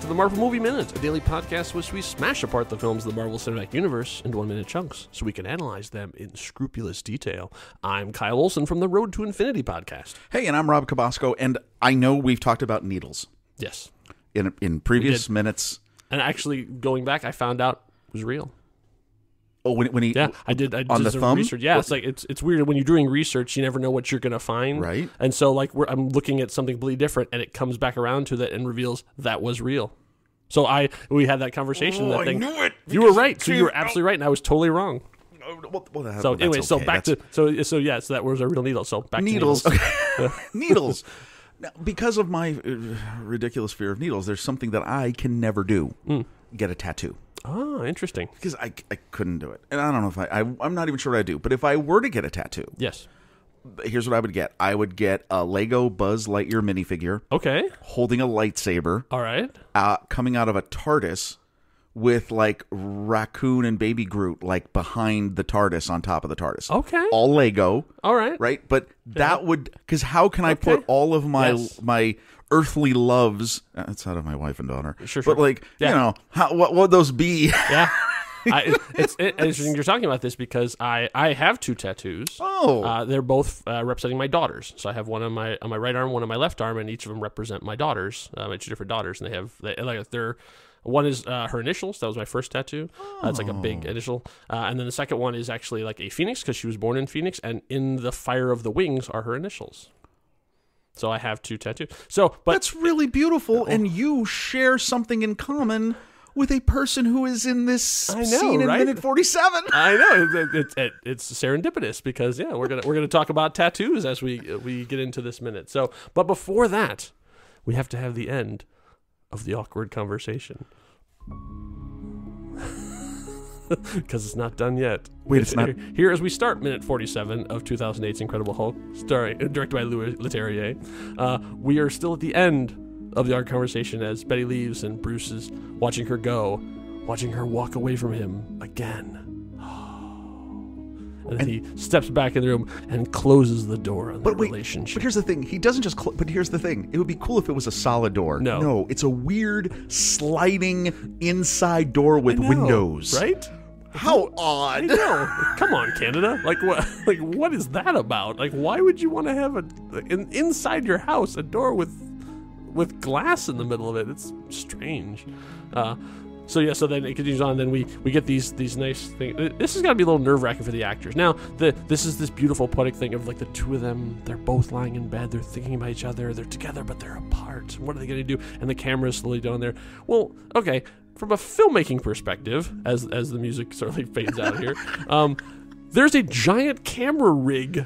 the Marvel Movie Minute, a daily podcast which we smash apart the films of the Marvel Cinematic Universe into 1-minute chunks so we can analyze them in scrupulous detail. I'm Kyle Olson from the Road to Infinity podcast. Hey, and I'm Rob Cabasco, and I know we've talked about needles. Yes. In previous minutes. And actually, going back, I found out it was real. Oh, when he... Yeah, I did on the some thumb? research. Yeah, it's like it's weird. When you're doing research, you never know what you're going to find. Right. And so, like, I'm looking at something completely different, and it comes back around to that and reveals that was real. So we had that conversation. Oh, that thing. I knew it! You were right. So you were absolutely right, and I was totally wrong. So anyway, so back to so that was a real needle. So back needles. to needles. Okay. Needles. Now, because of my ridiculous fear of needles, there's something that I can never do: get a tattoo. Oh, interesting. Because I couldn't do it, and I don't know if I'm not even sure what I do. But if I were to get a tattoo, yes, here's what I would get: I would get a Lego Buzz Lightyear minifigure. Okay, holding a lightsaber. All right, coming out of a TARDIS with like Raccoon and Baby Groot like behind the TARDIS on top of the TARDIS. Okay, all Lego. All right, right, but that would because how can I put all of my earthly loves outside of my wife and daughter? Sure. But like you know, what would those be? Yeah. It's interesting you're talking about this because I have two tattoos. Oh, they're both representing my daughters. So I have one on my right arm, one on my left arm, and each of them represent my daughters, my two different daughters. And they're one is her initials. That was my first tattoo. It's like a big initial, and then the second one is actually like a phoenix because she was born in Phoenix, and in the fire of the wings are her initials. So I have two tattoos. But that's really beautiful, and you share something in common with a person who is in this scene in minute 47. I know it's serendipitous because we're gonna talk about tattoos as we get into this minute. So, but before that, we have to have the end of the awkward conversation because it's not done yet. Wait, it's not here as we start minute 47 of 2008's Incredible Hulk, directed by Louis Leterrier. We are still at the end of our conversation as Betty leaves and Bruce is watching her walk away from him again. And then he steps back in the room and closes the door on their relationship. But here's the thing. He doesn't just but here's the thing. It would be cool if it was a solid door. No, it's a weird sliding inside door with windows. Right? How odd. I know. Come on, Canada. Like what is that about? Like why would you want to have inside your house a door with glass in the middle of it? It's strange. So then it continues on. Then we get these nice things. This is got to be a little nerve-wracking for the actors. Now, this is this beautiful poetic thing of like the two of them. They're both lying in bed. They're thinking about each other. They're together, but they're apart. What are they going to do? And the camera's slowly down there. Well, okay. From a filmmaking perspective, as the music certainly fades out here, there's a giant camera rig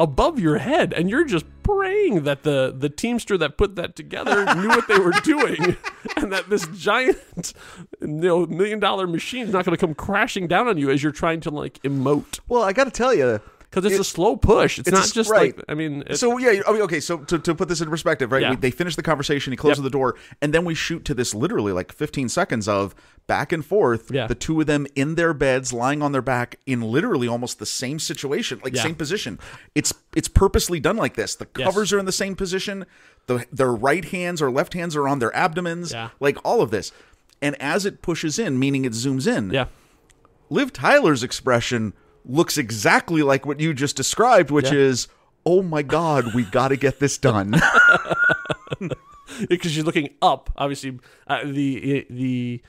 above your head, and you're just praying that the teamster that put that together knew what they were doing, and that this giant $1 million machine is not going to come crashing down on you as you're trying to like emote. Well, I got to tell you, because it's a slow push. It's not just right. like, I mean... So, yeah, okay, so to put this into perspective, right, Yeah. they finish the conversation, he closes the door, and then we shoot to this literally like 15 seconds of back and forth, the two of them in their beds, lying on their back in literally almost the same situation, like same position. It's purposely done like this. The covers are in the same position. Their right hands or left hands are on their abdomens, like all of this. And as it pushes in, meaning it zooms in, Liv Tyler's expression looks exactly like what you just described, which is, oh my God, we got to get this done. Because she's looking up. Obviously, the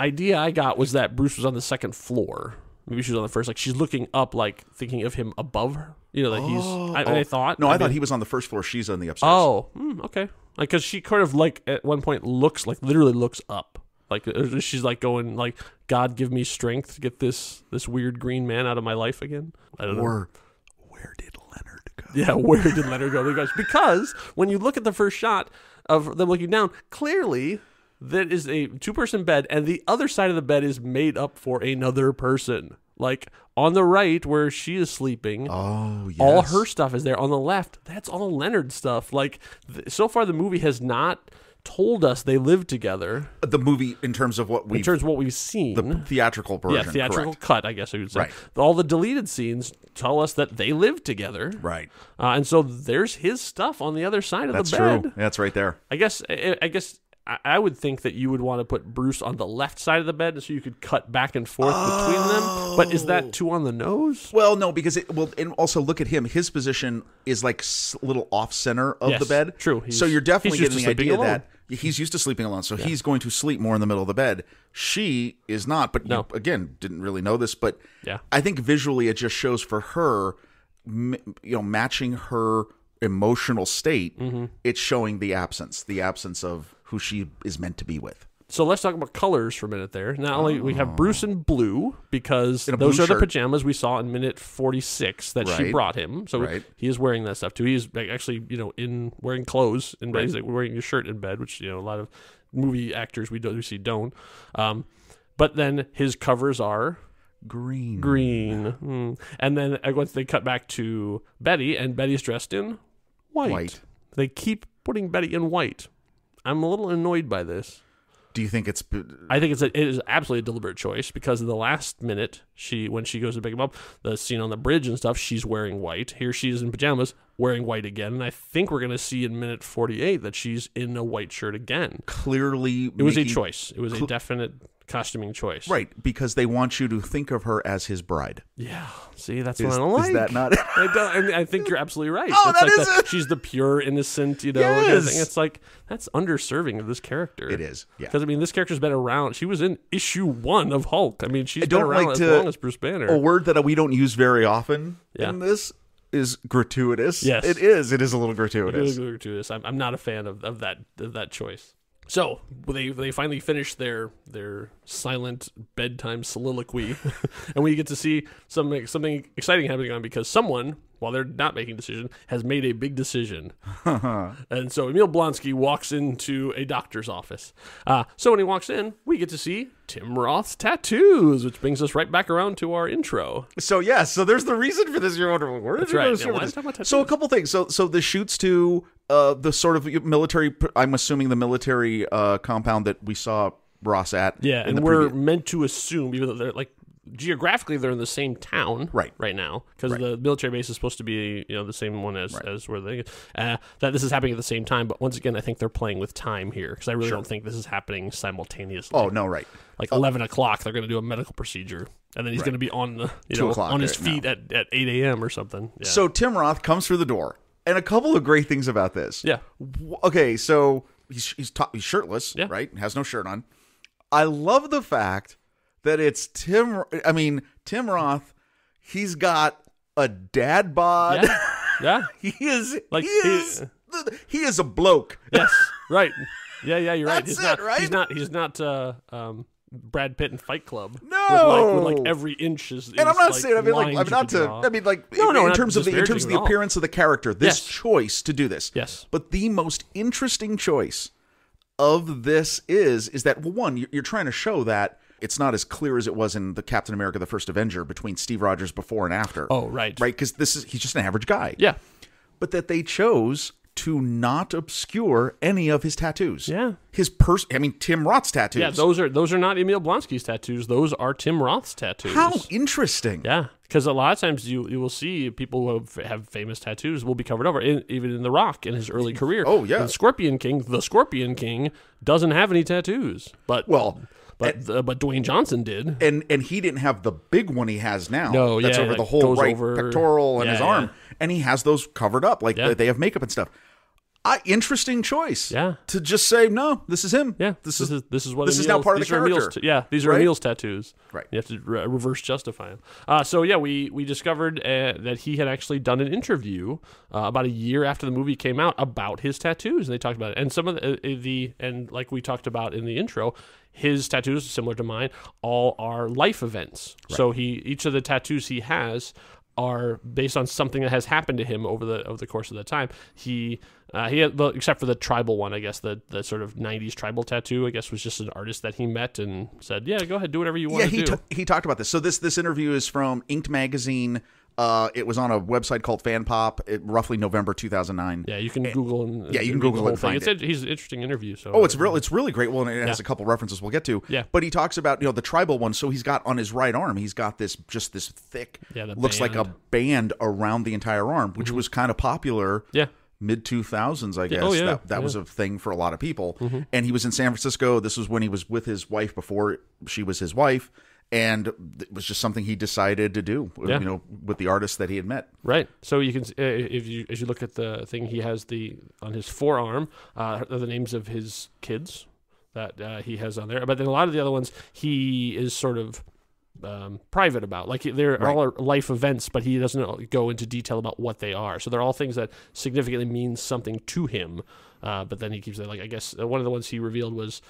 idea I got was that Bruce was on the second floor. Maybe she was on the first. Like she's looking up, like thinking of him above her. You know that he's. I thought. No, I thought he was on the first floor. She's on the upstairs. Oh, okay. Like because she kind of like at one point literally looks up. Like she's like going like, God give me strength to get this weird green man out of my life again. I don't know. Or where did Leonard go? Yeah, where did Leonard go? Because when you look at the first shot of them looking down, clearly that is a two-person bed, and the other side of the bed is made up for another person. Like on the right where she is sleeping, all her stuff is there. On the left, that's all Leonard stuff. Like so far, the movie has not told us they live together. The movie, in terms of what we've seen, the theatrical version, theatrical cut, I guess I would say. Right. All the deleted scenes tell us that they live together, right? And so there's his stuff on the other side of the bed. That's true. That's right there. I guess I would think that you would want to put Bruce on the left side of the bed so you could cut back and forth between them. But is that too on the nose? Well, no, because and also look at him. His position is like a little off center of the bed. True. So you're definitely getting the idea alone. that he's used to sleeping alone. So he's going to sleep more in the middle of the bed. She is not. But you, again, didn't really know this. But I think visually it just shows for her, matching her emotional state, it's showing the absence of who she is meant to be with. So let's talk about colors for a minute there. Not only we have Bruce in blue, because those are the pajamas we saw in minute 46 that she brought him. So he is wearing that stuff too. He's actually, in wearing clothes in bed. He's like wearing a shirt in bed, which, a lot of movie actors we see don't. But then his covers are green. And then once they cut back to Betty, and Betty's dressed in white. They keep putting Betty in white. I'm a little annoyed by this. Do you think it's... I think it is absolutely a deliberate choice, because in the last minute, when she goes to pick him up, the scene on the bridge and stuff, she's wearing white. Here she is in pajamas, wearing white again. And I think we're going to see in minute 48 that she's in a white shirt again. Clearly... It was a choice. It was a definite costuming choice. Right, because they want you to think of her as his bride. Yeah, see, that's what I don't like. Is that not it? I think you're absolutely right. Oh, that is it. She's the pure, innocent, kind of thing. It's like, that's underserving of this character. It is, yeah. Because, this character's been around. She was in issue 1 of Hulk. She's been around as long as Bruce Banner. A word that we don't use very often in this is gratuitous. Yes. It is. It is a little gratuitous. It is a little gratuitous. I'm not a fan of that choice. So they finally finish their silent bedtime soliloquy, and we get to see something exciting happening on, because someone, while they're not making a decision, has made a big decision. And so Emil Blonsky walks into a doctor's office. So when he walks in, we get to see Tim Roth's tattoos, which brings us right back around to our intro. So so there's the reason for this. You're wondering, where did you go? So a couple things. So the shoots to the sort of military, I'm assuming the military compound that we saw Ross at. Yeah, and we're meant to assume, even though they're like, geographically they're in the same town right now, because the military base is supposed to be the same one as where they that this is happening at the same time. But once again, I think they're playing with time here, because I really don't think this is happening simultaneously. Oh no, right. Like 11 o'clock, they're going to do a medical procedure, and then he's going to be on the 2 o'clock on his feet at 8 a.m. or something. Yeah. So Tim Roth comes through the door, and a couple of great things about this. Yeah. Okay, so he's shirtless, right? Has no shirt on. I love the fact that it's Tim Roth. He's got a dad bod. Yeah. he is a bloke. Yes. Right. Yeah, you're right. That's right? He's not Brad Pitt in Fight Club. No. With every inch is. And I'm not saying. In terms of the appearance of the character, this choice to do this. Yes. But the most interesting choice of this is that, well, one, you're trying to show that it's not as clear as it was in the Captain America: The First Avenger between Steve Rogers before and after. Oh, right. Right, because he's just an average guy. Yeah. But that they chose to not obscure any of his tattoos. Yeah. Tim Roth's tattoos. Yeah, those are not Emil Blonsky's tattoos. Those are Tim Roth's tattoos. How interesting. Yeah, because a lot of times you will see people who have famous tattoos will be covered over, even in The Rock in his early career. Oh, yeah. And the Scorpion King doesn't have any tattoos. But Dwayne Johnson did. And he didn't have the big one he has now. No, that's over the whole pectoral and his arm. Yeah. And he has those covered up, like they have makeup and stuff. Interesting choice. Yeah. To just say, no, this is him. Yeah. This is now part of the character. These are Emil's tattoos. Right. You have to reverse justify them. We discovered that he had actually done an interview about a year after the movie came out about his tattoos, and they talked about it. And some of and like we talked about in the intro, his tattoos, similar to mine, all are life events. Right. So each of the tattoos he has are based on something that has happened to him over the course of the time. He had, except for the tribal one, I guess, the sort of 90s tribal tattoo, I guess, was just an artist that he met and said, yeah, go ahead, do whatever you want to do. He talked about this. So this interview is from Inked Magazine. It was on a website called Fan Pop, roughly November 2009. Yeah, you can Google you can Google it and find it. He's an interesting interview. So it's really great. Well, and it has a couple references we'll get to. Yeah. But he talks about the tribal one. So he's got on his right arm, he's got this thick, looks like a band around the entire arm, which was kind of popular. Yeah. mid-2000s, I guess. Oh, yeah. That was a thing for a lot of people. And he was in San Francisco. This was when he was with his wife before she was his wife. And it was just something he decided to do, with the artist that he had met. Right. So you can, as you look at the thing, he has on his forearm are the names of his kids that he has on there. But then a lot of the other ones, he is sort of private about. Like they're all life events, but he doesn't go into detail about what they are. So they're all things that significantly mean something to him. But then he keeps it, like, I guess one of the ones he revealed was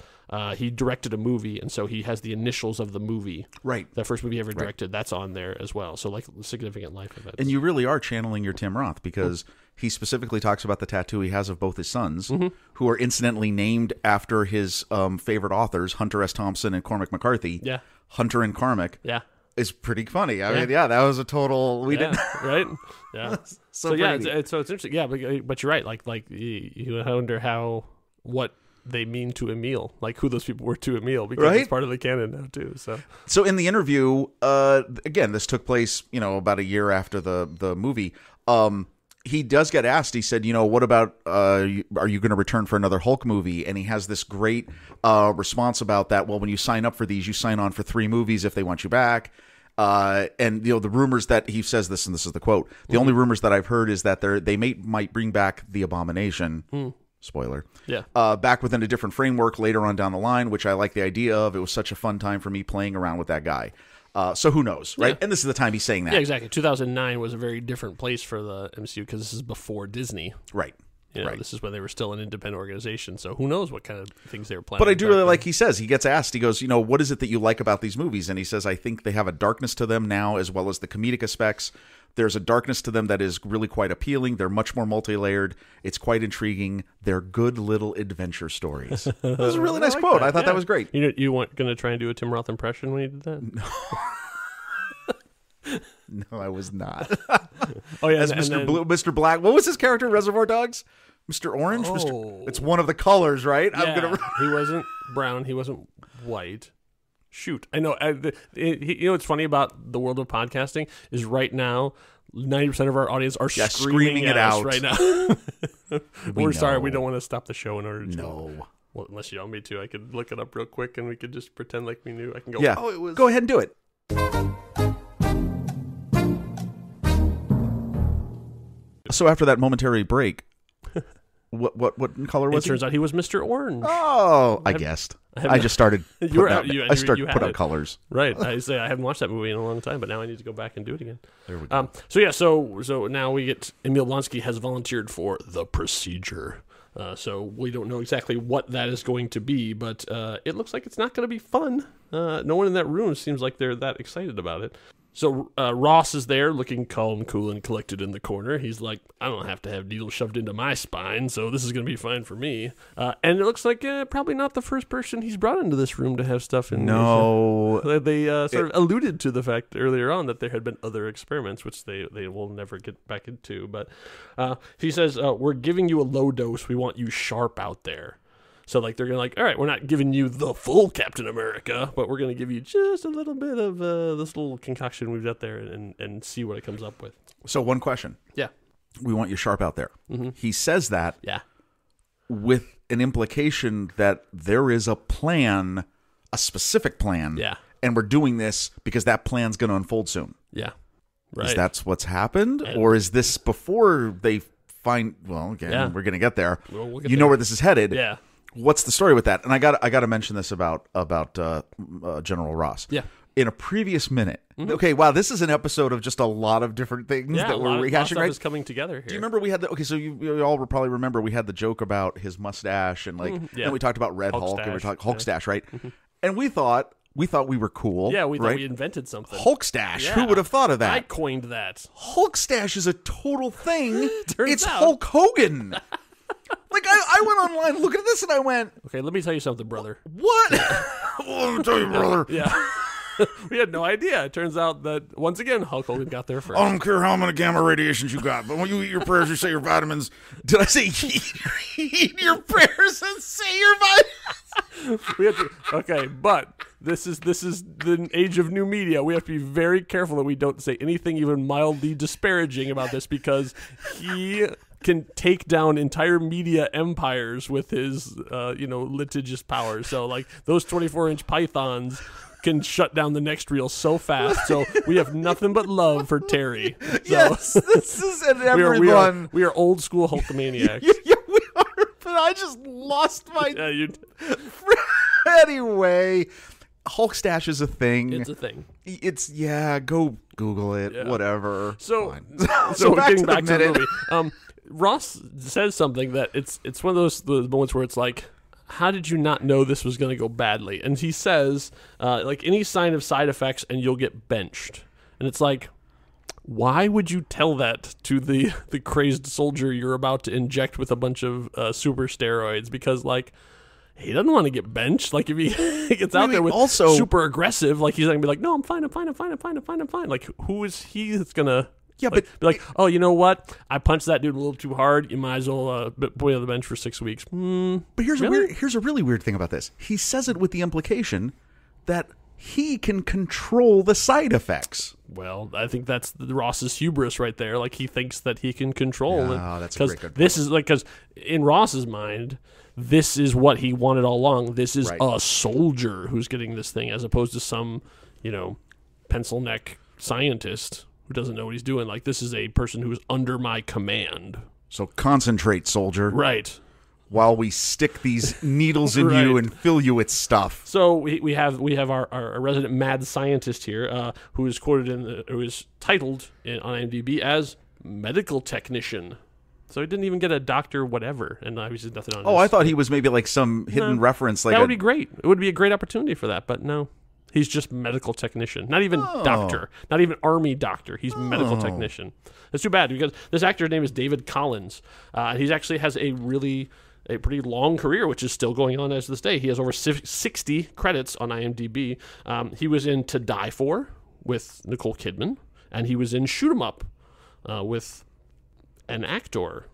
he directed a movie, and so he has the initials of the movie. Right. The first movie he ever directed, that's on there as well. So like significant life events. And you really are channeling your Tim Roth, because he specifically talks about the tattoo he has of both his sons, who are incidentally named after his favorite authors, Hunter S. Thompson and Cormac McCarthy. Yeah. Hunter and Cormac. Yeah. Is pretty funny. I mean, that was a total. We didn't. Right. Yeah. so yeah, it's interesting. Yeah, but you're right. Like you wonder what they mean to Emil, like who those people were to Emil, because it's part of the canon now too. So in the interview, again, this took place, about a year after the movie. He does get asked. He said, what about, are you going to return for another Hulk movie? And he has this great response about that. Well, when you sign up for these, you sign on for 3 movies if they want you back. And the rumors that he says this, and this is the quote, the only rumors that I've heard is that they might bring back the Abomination. Spoiler. Yeah. Back within a different framework later on down the line, which I like the idea of. It was such a fun time for me playing around with that guy. So who knows, right? Yeah. And this is the time he's saying that. Yeah, exactly. 2009 was a very different place for the MCU because this is before Disney. Right. This is when they were still an independent organization. So who knows what kind of things they were planning. But I do really like, he says, he gets asked, he goes, what is it that you like about these movies? And he says, I think they have a darkness to them now, as well as the comedic aspects. There's a darkness to them that is really quite appealing. They're much more multi-layered. It's quite intriguing. They're good little adventure stories. That was a really nice quote. I thought that was great. You weren't going to try and do a Tim Roth impression when you did that? No. No, I was not. Oh yeah, as Mr. Black. What was his character in Reservoir Dogs? Mr. Orange. It's one of the colors, right? Yeah. He wasn't brown. He wasn't white. Shoot, I know. What's funny about the world of podcasting is right now, 90% of our audience are screaming it out right now. We're sorry, we don't want to stop the show in order to. No. Well, unless you want me to, I could look it up real quick and we could just pretend like we knew. I can go. Yeah. Oh, it was. Go ahead and do it. So after that momentary break, what color was it? Turns out he was Mr. Orange. Oh, I guessed. I just started. I started put out colors. Right. I haven't watched that movie in a long time, but now I need to go back and do it again. There we go. So now we get Emil Blonsky has volunteered for The Procedure. So we don't know exactly what that is going to be, but it looks like it's not going to be fun. No one in that room seems like they're that excited about it. So Ross is there looking calm, cool, and collected in the corner. He's like, I don't have to have needles shoved into my spine, so this is going to be fine for me. And it looks like probably not the first person he's brought into this room to have stuff in. No. They sort of alluded to the fact earlier on that there had been other experiments, which they will never get back into. But he says, we're giving you a low dose. We want you sharp out there. So, they're going to all right, we're not giving you the full Captain America, but we're going to give you just a little bit of this little concoction we've got there and see what it comes up with. So, one question. Yeah. We want you sharp out there. Mm-hmm. He says that with an implication that there is a plan, a specific plan, and we're doing this because that plan's going to unfold soon. Yeah. Right. Is that what's happened? Or is this before they find, we're going to get there. We'll know where this is headed. Yeah. What's the story with that? And I got to mention this about General Ross. Yeah. In a previous minute. Mm-hmm. Okay, wow, this is an episode of just a lot of different things that we're rehashing. Right, is coming together here. Do you remember we had so you all probably remember we had the joke about his mustache and and we talked about Red Hulk and we talked Hulkstache, right? Mm-hmm. And we thought we were cool. Yeah, we thought we invented something. Hulkstache. Yeah. Who would have thought of that? I coined that. Hulkstache is a total thing. It's Hulk Hogan. I went online looking at this and I went, okay, let me tell you something, brother. What? Let me tell you, brother. Yeah. We had no idea. It turns out that, once again, Hulk Hogan got there first. I don't care how many gamma radiations you got, but when you eat your prayers, you say your vitamins. Did I say eat your prayers and say your vitamins? Okay, but this is the age of new media. We have to be very careful that we don't say anything even mildly disparaging about this because he can take down entire media empires with his, litigious powers. So, like, those 24-inch pythons can shut down the next reel so fast. So we have nothing but love for Terry. So, yes, this is an everyone. We are old school Hulkamaniacs. Yeah, we are. But I just lost my. Yeah, you. Anyway, Hulkstache is a thing. It's a thing. Go Google it. Yeah. Whatever. So getting back to the movie. Ross says something that it's one of those moments where it's like, how did you not know this was going to go badly? And he says, like, any sign of side effects and you'll get benched. And it's like, why would you tell that to the crazed soldier you're about to inject with a bunch of super steroids? Because, like, he doesn't want to get benched. Like, if he gets out there with super aggressive, like, he's not going to be like, no, I'm fine. Like, who is he that's going to... Yeah, but be like, oh, you know what? I punched that dude a little too hard. You might as well put you on the bench for 6 weeks. But here's a really weird thing about this. He says it with the implication that he can control the side effects. Well, I think that's Ross's hubris right there. Like, he thinks that he can control it. Oh, that's a great good point. This is like, because in Ross's mind, this is what he wanted all along. This is a soldier who's getting this thing, as opposed to some, pencil neck scientist who doesn't know what he's doing. Like, this is a person who's under my command. So concentrate, soldier. Right. While we stick these needles in you and fill you with stuff. So we have our resident mad scientist here, who is quoted who is titled on IMDb as medical technician. So he didn't even get a doctor whatever, and obviously nothing on. I thought he was maybe like some hidden reference. Like that would be great. It would be a great opportunity for that, but no. He's just medical technician. Not even doctor. Not even army doctor. He's medical technician. That's too bad, because this actor's name is David Collins. He actually has a pretty long career, which is still going on as this day. He has over 60 credits on IMDb. He was in To Die For with Nicole Kidman, and he was in Shoot 'Em Up with an actor.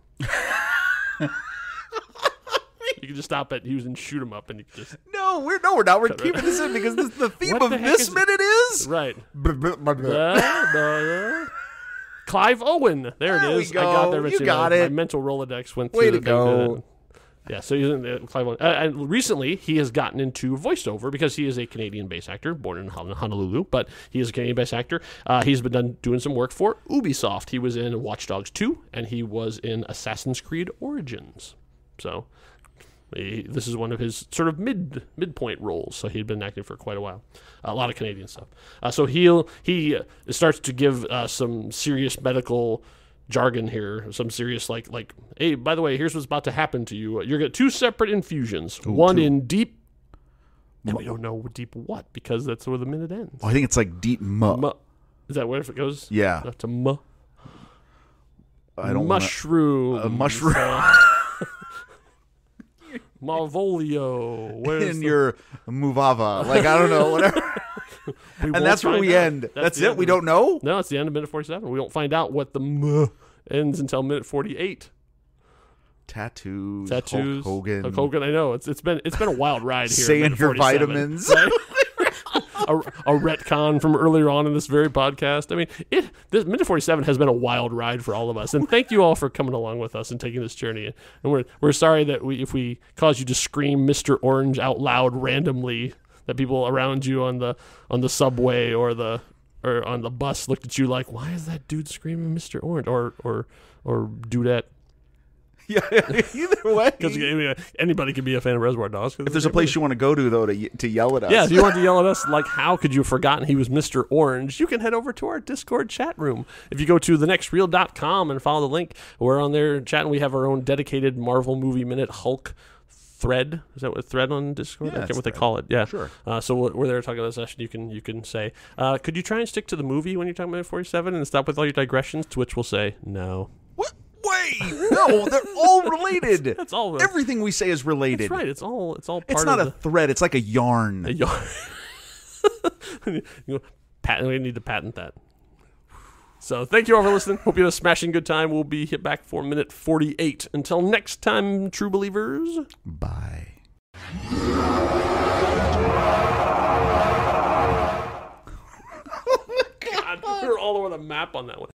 You can just stop it. He was in Shoot 'Em Up, and you can just... No, we're not. We're keeping this in because this is the theme of this minute is... Right. Clive Owen. There it is. We go. I got there. You got it. My mental Rolodex went through. Way to go. Yeah, so he's in Clive Owen. And recently, he has gotten into voiceover because he is a Canadian-based actor, born in Honolulu, but he is a Canadian-based actor. He's been doing some work for Ubisoft. He was in Watch Dogs 2, and he was in Assassin's Creed Origins. So... this is one of his sort of midpoint roles. So he'd been acting for quite a while. A lot of Canadian stuff. So he starts to give some serious medical jargon here. Some serious like, hey, by the way, here's what's about to happen to you. You're getting 2 separate infusions. One in deep. And we don't know deep what, because that's where the minute ends. Oh, I think it's like deep Is that where it goes? Yeah. To I don't mushroom. A mushroom. Malvolio. In your Muvava. Like, I don't know, whatever. And that's where we end. That's it? We don't know? No, it's the end of minute 47. We don't find out what the ends until minute 48. Tattoos. Hulk Hogan. Hulk Hogan, I know. It's been a wild ride here. Saying your vitamins. Right? a retcon from earlier on in this very podcast. I mean, this minute 47 has been a wild ride for all of us, and thank you all for coming along with us and taking this journey. And we're sorry that if we caused you to scream Mr. Orange out loud randomly, that people around you on the subway or on the bus looked at you like, why is that dude screaming Mr. Orange or dudette? Yeah, either way. Because anybody can be a fan of Reservoir Dogs. If there's a place you want to go to, though, to yell at us. Yeah, if you want to yell at us, like, how could you have forgotten he was Mr. Orange? You can head over to our Discord chat room. If you go to thenextreel.com and follow the link, we're on there chatting. We have our own dedicated Marvel Movie Minute Hulk thread. Is that what thread on Discord? Yeah, I can't what they call it. Yeah, sure. So we're there talking about the session. You can say, could you try and stick to the movie when you're talking about 47 and stop with all your digressions? To which we'll say, no. What? Wait, no, they're all related. That's all. Everything we say is related. That's right. It's all part It's not a thread. It's like a yarn. A yarn. We need to patent that. So thank you all for listening. Hope you had a smashing good time. We'll be hit back for minute 48. Until next time, true believers. Bye. God, we were all over the map on that one.